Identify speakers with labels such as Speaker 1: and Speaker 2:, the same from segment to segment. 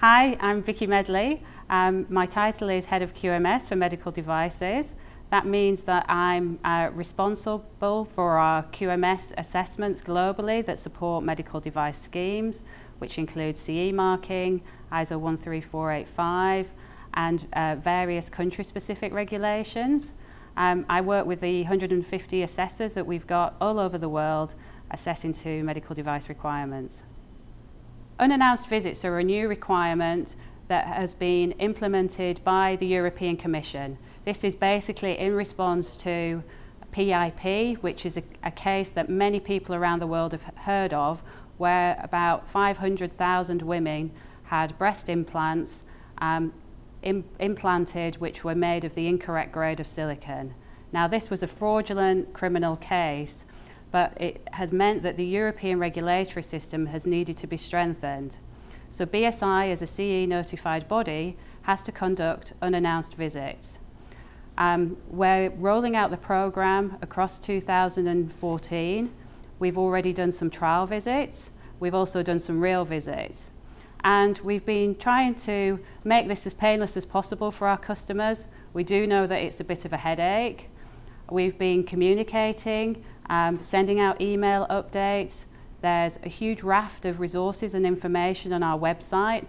Speaker 1: Hi, I'm Vicky Medley. My title is Head of QMS for Medical Devices. That means that I'm responsible for our QMS assessments globally that support medical device schemes, which include CE marking, ISO 13485, and various country-specific regulations. I work with the 150 assessors that we've got all over the world assessing to medical device requirements. Unannounced visits are a new requirement that has been implemented by the European Commission. This is basically in response to PIP, which is a case that many people around the world have heard of, where about 500,000 women had breast implants implanted which were made of the incorrect grade of silicone. Now, this was a fraudulent criminal case, but it has meant that the European regulatory system has needed to be strengthened. So BSI, as a CE notified body, has to conduct unannounced visits. We're rolling out the programme across 2014. We've already done some trial visits. We've also done some real visits. And we've been trying to make this as painless as possible for our customers. We do know that it's a bit of a headache. We've been communicating, sending out email updates. There's a huge raft of resources and information on our website.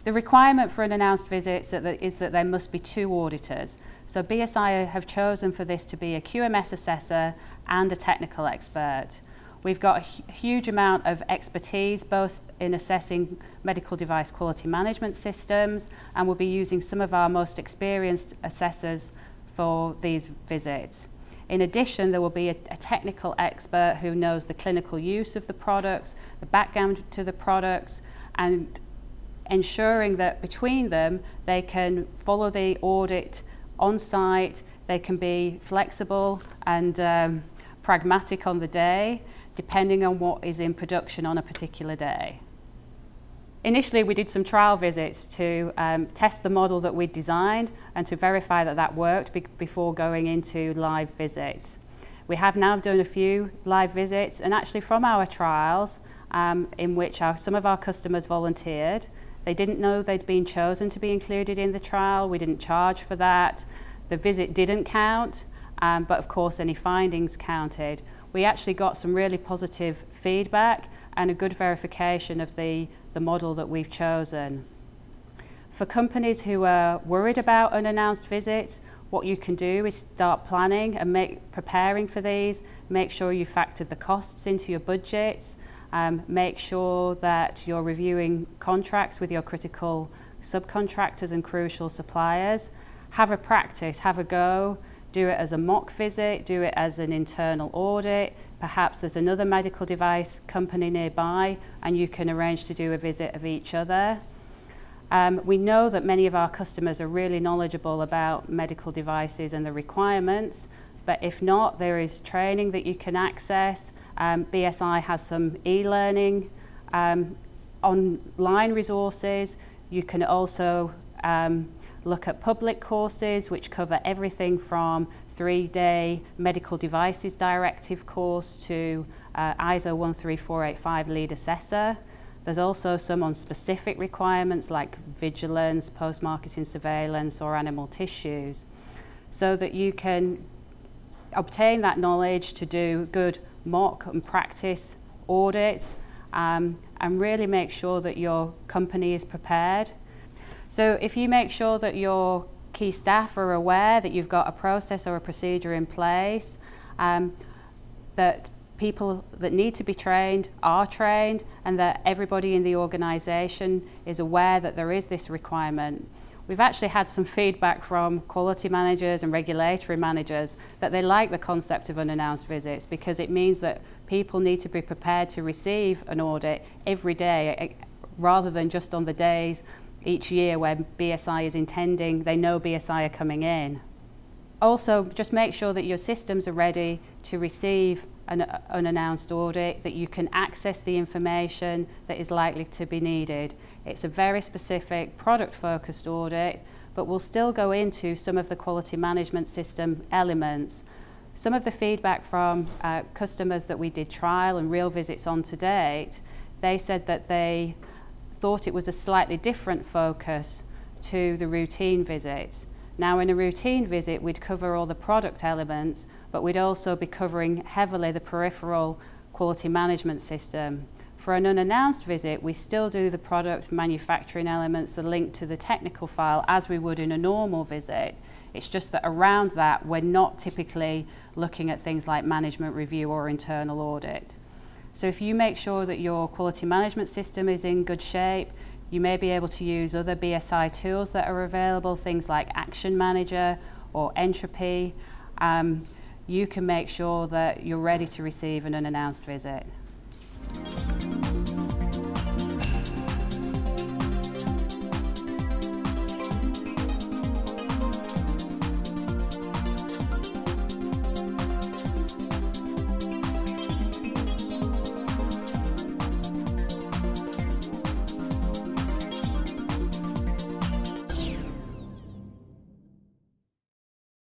Speaker 1: The requirement for unannounced visits is that there must be 2 auditors. So BSI have chosen for this to be a QMS assessor and a technical expert. We've got a huge amount of expertise both in assessing medical device quality management systems, and we'll be using some of our most experienced assessors for these visits. In addition, there will be a technical expert who knows the clinical use of the products, the background to the products, and ensuring that between them they can follow the audit on site, they can be flexible and pragmatic on the day, depending on what is in production on a particular day. Initially, we did some trial visits to test the model that we'd designed and to verify that that worked before going into live visits. We have now done a few live visits, and actually from our trials, in which some of our customers volunteered. They didn't know they'd been chosen to be included in the trial. We didn't charge for that. The visit didn't count, but of course any findings counted. We actually got some really positive feedback and a good verification of the model that we've chosen. For companies who are worried about unannounced visits, what you can do is start planning and preparing for these. Make sure you factor the costs into your budgets. Make sure that you're reviewing contracts with your critical subcontractors and crucial suppliers. Have a practice, have a go. Do it as a mock visit, do it as an internal audit. Perhaps there's another medical device company nearby and you can arrange to do a visit of each other. We know that many of our customers are really knowledgeable about medical devices and the requirements, but if not, there is training that you can access. BSI has some e-learning, online resources. You can also look at public courses which cover everything from 3-day medical devices directive course to ISO 13485 lead assessor. There's also some on specific requirements like vigilance, post-marketing surveillance or animal tissues, so that you can obtain that knowledge to do good mock and practice audits and really make sure that your company is prepared. So if you make sure that your key staff are aware that you've got a process or a procedure in place, that people that need to be trained are trained, and that everybody in the organisation is aware that there is this requirement. We've actually had some feedback from quality managers and regulatory managers that they like the concept of unannounced visits because it means that people need to be prepared to receive an audit every day rather than just on the days each year where BSI is intending, they know BSI are coming in. Also, just make sure that your systems are ready to receive an unannounced audit, that you can access the information that is likely to be needed. It's a very specific product-focused audit, but we'll still go into some of the quality management system elements. Some of the feedback from customers that we did trial and real visits on to date, they said that they thought it was a slightly different focus to the routine visits. Now, in a routine visit, we'd cover all the product elements, but we'd also be covering heavily the peripheral quality management system. For an unannounced visit, we still do the product manufacturing elements, the link to the technical file, as we would in a normal visit. It's just that around that, we're not typically looking at things like management review or internal audit. So if you make sure that your quality management system is in good shape, you may be able to use other BSI tools that are available, things like Action Manager or Entropy. You can make sure that you're ready to receive an unannounced visit.